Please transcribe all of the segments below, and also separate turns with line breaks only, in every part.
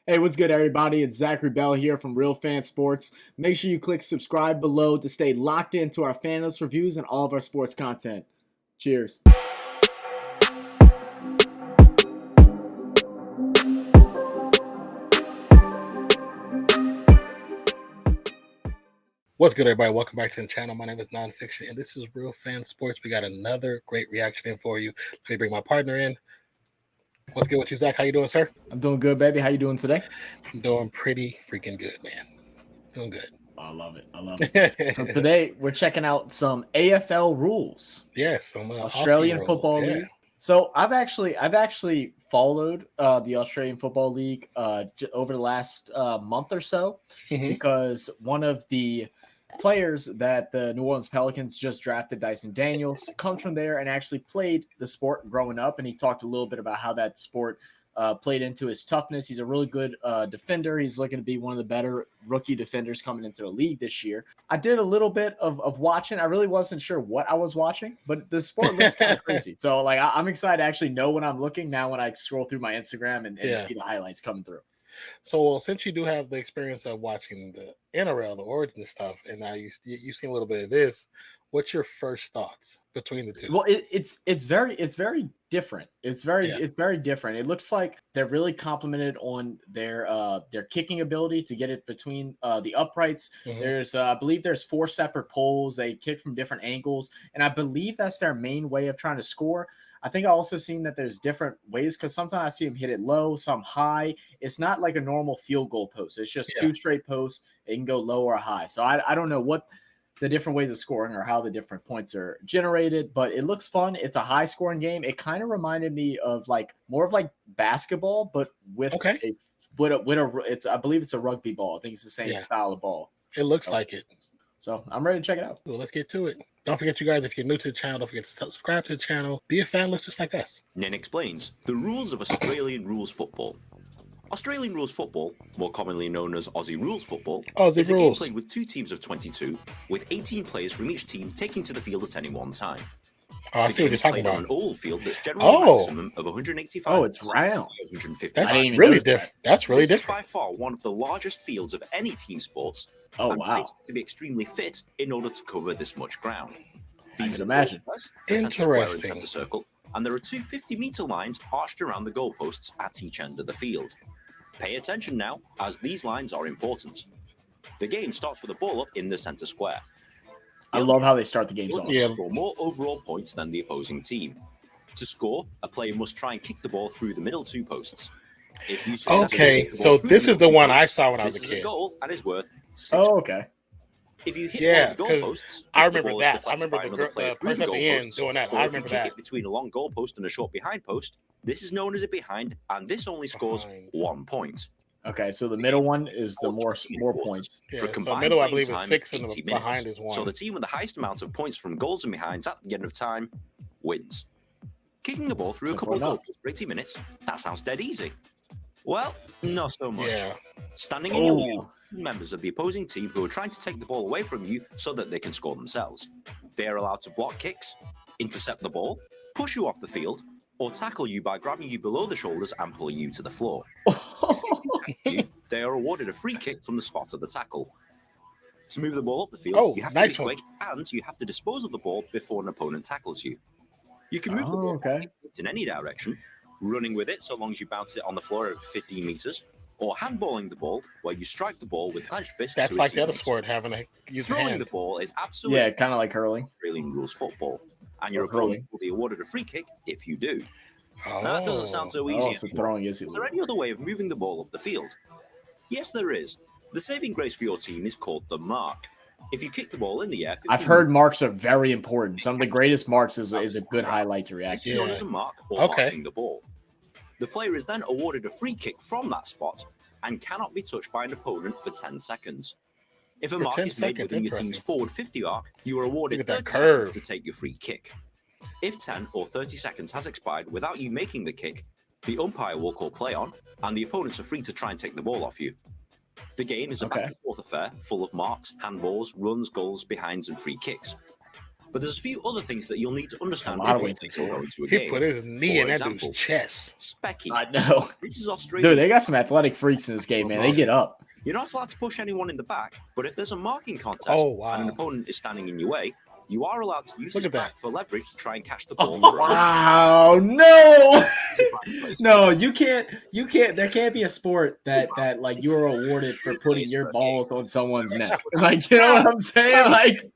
Hey, what's good, everybody? It's Zachary Bell here from Real Fan Sports. Make sure you click subscribe below to stay locked into our fan list reviews and all of our sports content. Cheers.
What's good, everybody? Welcome back to the channel. My name is Nonpfixion, and this is Real Fan Sports. We got another great reaction in for you. Let me bring my partner in. What's good with you, Zach? How you doing, sir?
I'm doing good, baby. How you doing today?
I'm doing pretty freaking good, man. Doing good.
I love it. I love it. So today we're checking out some AFL rules.
Yes, some
Australian
Aussie
Football
rules.
League. So I've actually followed the Australian Football League over the last month or so because one of the players that the New Orleans Pelicans just drafted, Dyson Daniels, comes from there and actually played the sport growing up, and he talked a little bit about how that sport played into his toughness. He's a really good defender. He's looking to be one of the better rookie defenders coming into the league this year. I did a little bit of watching. I really wasn't sure what I was watching, but the sport looks kind of crazy. So like I'm excited to actually know when I'm looking now when I scroll through my Instagram and see the highlights coming through.
So since you do have the experience of watching the NRL, the Origin stuff, and now you've seen a little bit of this, what's your first thoughts between the two?
Well, it's very different. It's very different. It looks like they're really complimented on their kicking ability to get it between the uprights. There's I believe there's 4 separate poles. They kick from different angles, and I believe that's their main way of trying to score. I think I also seen that there's different ways because sometimes I see them hit it low, some high. It's not like a normal field goal post. It's just 2 straight posts. It can go low or high. So I don't know what the different ways of scoring or how the different points are generated, but it looks fun. It's a high scoring game. It kind of reminded me of more of basketball, but with it's I believe it's a rugby ball. I think it's the same style of ball.
It looks like it.
So I'm ready to check it out.
Well, let's get to it. Don't forget, you guys, if you're new to the channel, don't forget to subscribe to the channel. Be a fan list just like us.
Ninh explains the rules of Australian rules football. Australian rules football, more commonly known as Aussie rules football, is a game played with 2 teams of 22, with 18 players from each team taking to the field at any one time.
Oh, I see what you're talking about.
On an oval field that's generally a maximum of 185.
Oh, it's round.
150.
That's really different. That's really different.
This is by far one of the largest fields of any team sports.
Oh, wow.
Players have to be extremely fit in order to cover this much ground.
I can imagine.
Interesting.
Center circle, and there are 2 50-meter lines arched around the goalposts at each end of the field. Pay attention now, as these lines are important. The game starts with a ball up in the center square.
I love how they start the games off.
Score more overall points than the opposing team. To score, a player must try and kick the ball through the middle 2 posts. If you
so this is the one I saw when I was a kid.
This is a goal and is worth 6.
Oh, okay.
If you hit one of the goalposts,
I remember that. I remember the person at the end doing that. I remember that.
Kick it between a long goalpost and a short behind post, this is known as a behind, and this only scores 1 point.
Okay, so the middle one is the more points.
Yeah, so the middle, I believe, is 6, and the behind is 1.
So the team with the highest amount of points from goals and behinds at the end of time wins. Kicking the ball through a couple of goals for 80 minutes, that sounds dead easy. Well, not so much.
Yeah.
Standing in your way, members of the opposing team who are trying to take the ball away from you so that they can score themselves. They are allowed to block kicks, intercept the ball, push you off the field, or tackle you by grabbing you below the shoulders and pulling you to the floor. They are awarded a free kick from the spot of the tackle. To move the ball up the field, you have to be quick, and you have to dispose of the ball before an opponent tackles you. You can move the ball in any direction, running with it so long as you bounce it on the floor at 15 meters, or handballing the ball, where you strike the ball with clenched fist.
That's like the other sport, having to use
Throwing
hand.
the ball is absolutely
kind of like hurling.
Australian rules football, and your opponent will be awarded a free kick if you do. That doesn't sound so easy.
So throwing is
there any other way of moving the ball up the field? Yes, there is. The saving grace for your team is called the mark. If you kick the ball in the air,
I've heard marks are very important. Some of the greatest marks is a good highlight to react to.
It's known as a mark or marking the ball. The player is then awarded a free kick from that spot and cannot be touched by an opponent for 10 seconds. If a mark is made within your team's forward 50 arc, you are awarded 30 seconds to take your free kick. If 10 or 30 seconds has expired without you making the kick, the umpire will call play on, and the opponents are free to try and take the ball off you. The game is a back-and-forth affair full of marks, handballs, runs, goals, behinds, and free kicks. But there's a few other things that you'll need to understand
A lot of
before
ways to
you
score.
go into a
He
game.
put his knee
For
in that
example,
dude's chest.
Specky.
I know.
This is Australian.
Dude, they got some athletic freaks in this game, man. They get up.
You're not allowed to push anyone in the back, but if there's a marking contest and an opponent is standing in your way, you are allowed to use his back for leverage to try and catch the ball.
Wow, no. No, you can't. There can't be a sport that like you are awarded for putting your balls on someone's neck. Like, you know what I'm saying? Like,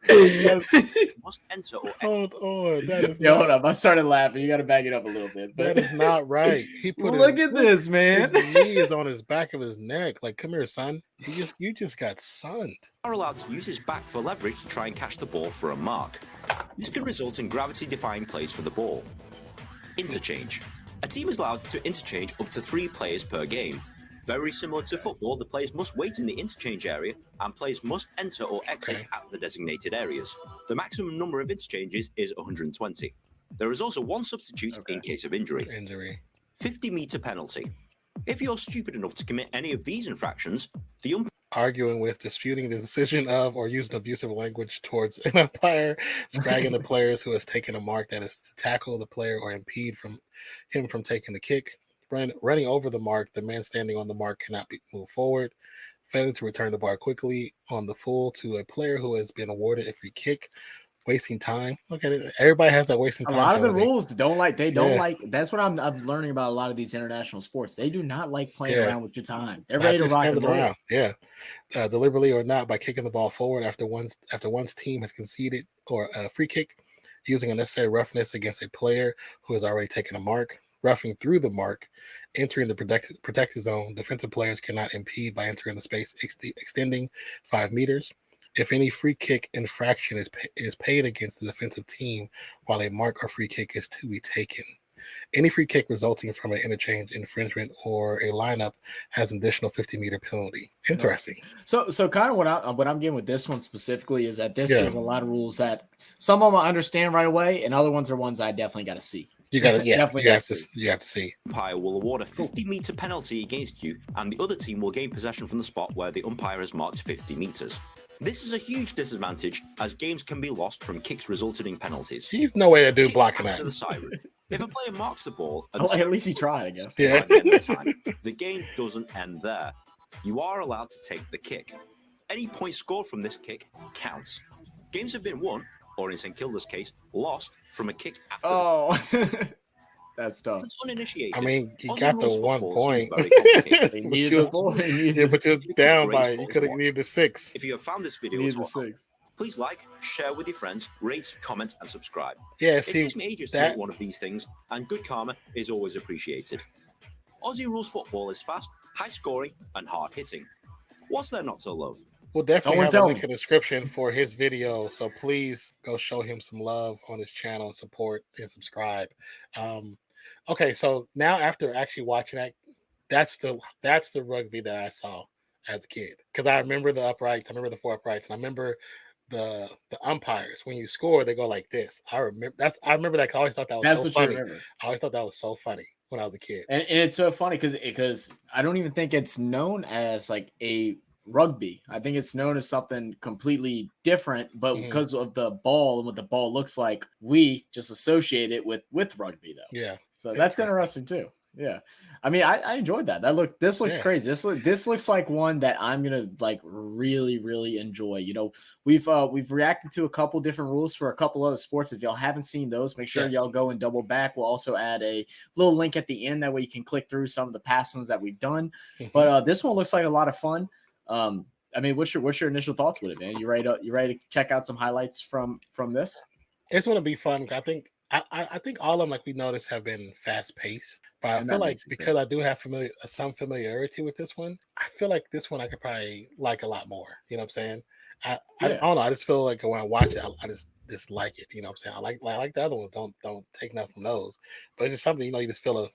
must enter or
hold on. That is
hold up. I started laughing. You got to back it up a little bit.
That is not right. He put
look at this, man.
His knee is on his back of his neck. Like, come here, son. You just got sunned.
Are allowed to use his back for leverage to try and catch the ball for a mark. This can result in gravity-defying plays for the ball. Interchange. A team is allowed to interchange up to 3 players per game. Very similar to football, the players must wait in the interchange area and players must enter or exit at the designated areas. The maximum number of interchanges is 120. There is also 1 substitute in case of injury. 50-meter penalty. If you're stupid enough to commit any of these infractions, the umpire
arguing with, disputing the decision of, or using abusive language towards an umpire, scragging the players who has taken a mark that is to tackle the player or impede him from taking the kick, running over the mark, the man standing on the mark cannot move forward, failing to return the ball quickly on the full to a player who has been awarded a free kick, wasting time. Look at it. Everybody has that wasting time.
A lot of the rules don't like. That's what I'm learning about a lot of these international sports. They do not like playing around with your time. They're ready to rock and roll.
Around. Yeah, deliberately or not, by kicking the ball forward after one's team has conceded or a free kick, using unnecessary roughness against a player who has already taken a mark, roughing through the mark, entering the protected zone. Defensive players cannot impede by entering the space extending 5 meters. If any free kick infraction is paid against the defensive team while a mark or free kick is to be taken. Any free kick resulting from an interchange, infringement, or a lineup has an additional 50-meter penalty. Interesting.
So kind of what I'm getting with this one specifically is that this is a lot of rules that some of them I understand right away, and other ones are ones I definitely got to see.
You got to, you have to see.
Umpire will award a 50-meter penalty against you, and the other team will gain possession from the spot where the umpire has marked 50 meters. This is a huge disadvantage, as games can be lost from kicks resulting in penalties.
He's no way to do blocking that.
The siren. If a player marks the ball,
at least he tried, I guess.
Yeah.
The game doesn't end there. You are allowed to take the kick. Any points scored from this kick counts. Games have been won, or in St Kilda's case, lost from a kick after.
That's tough.
Uninitiated.
I mean, you got the 1 point.
But
you're down by, you could have needed the 6.
If you have found this video useful, please like, share with your friends, rate, comment, and subscribe.
Yeah,
it takes me ages to make one of these things, and good karma is always appreciated. Aussie rules football is fast, high scoring, and hard hitting. What's there not to love?
We'll definitely have a link in the description for his video, so please go show him some love on his channel, support and subscribe. Okay, so now after actually watching that's the rugby that I saw as a kid, because I remember the uprights, I remember the 4 uprights, and I remember the umpires. When you score, they go like this. I remember that. I always thought that was so funny. I always thought that was so funny when I was a kid.
And it's so funny because I don't even think it's known as like a rugby. I think it's known as something completely different, but because of the ball and what the ball looks like, we just associate it with rugby though.
Yeah.
So that's interesting too. Yeah. I mean, I enjoyed that. This looks crazy. This looks like one that I'm gonna like really enjoy. You know, we've reacted to a couple different rules for a couple other sports. If y'all haven't seen those, make sure y'all go and double back. We'll also add a little link at the end that way you can click through some of the past ones that we've done. But this one looks like a lot of fun. I mean, what's your initial thoughts with it, man? You ready to check out some highlights from this?
It's gonna be fun. I think all of them, like we noticed, have been fast paced. But I feel like because I do have some familiarity with this one, I feel like this one I could probably like a lot more. You know what I'm saying? I don't know. I just feel like when I watch it, I just like it. You know what I'm saying? I like the other ones. Don't take nothing from those. But it's just something, you know, you just feel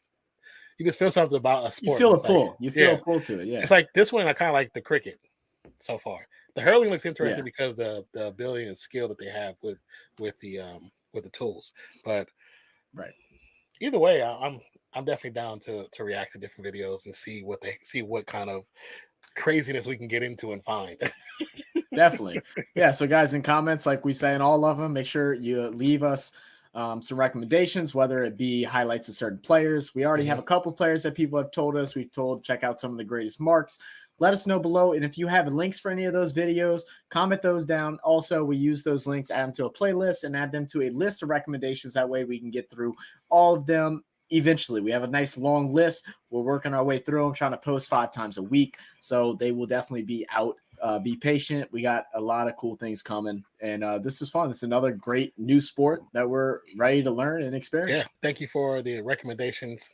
something about a sport.
You feel a pull. You feel a pull to it. Yeah.
It's like this one. I kind of like the cricket so far. The hurling looks interesting because the ability and skill that they have with the tools. But either way, I'm definitely down to react to different videos and see what kind of craziness we can get into and find.
Definitely. Yeah. So guys, in comments, like we say in all of them, make sure you leave us some recommendations, whether it be highlights of certain players. We already have a couple players that people have told us. We've told check out some of the greatest marks. Let us know below. And if you have links for any of those videos, comment those down. Also, we use those links, add them to a playlist and add them to a list of recommendations. That way we can get through all of them. Eventually, we have a nice long list. We're working our way through them, trying to post 5 times a week. So they will definitely be out. Be patient. We got a lot of cool things coming, and this is fun. It's another great new sport that we're ready to learn and experience.
Yeah, thank you for the recommendations.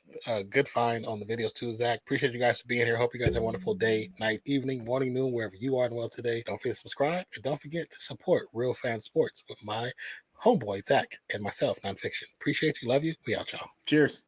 Good find on the videos too, Zach. Appreciate you guys for being here. Hope you guys have a wonderful day, night, evening, morning, noon, wherever you are in the world today. Don't forget to subscribe, and don't forget to support Real Fan Sports with my homeboy Zach and myself, Nonpfixion. Appreciate you, love you. We out, y'all.
Cheers.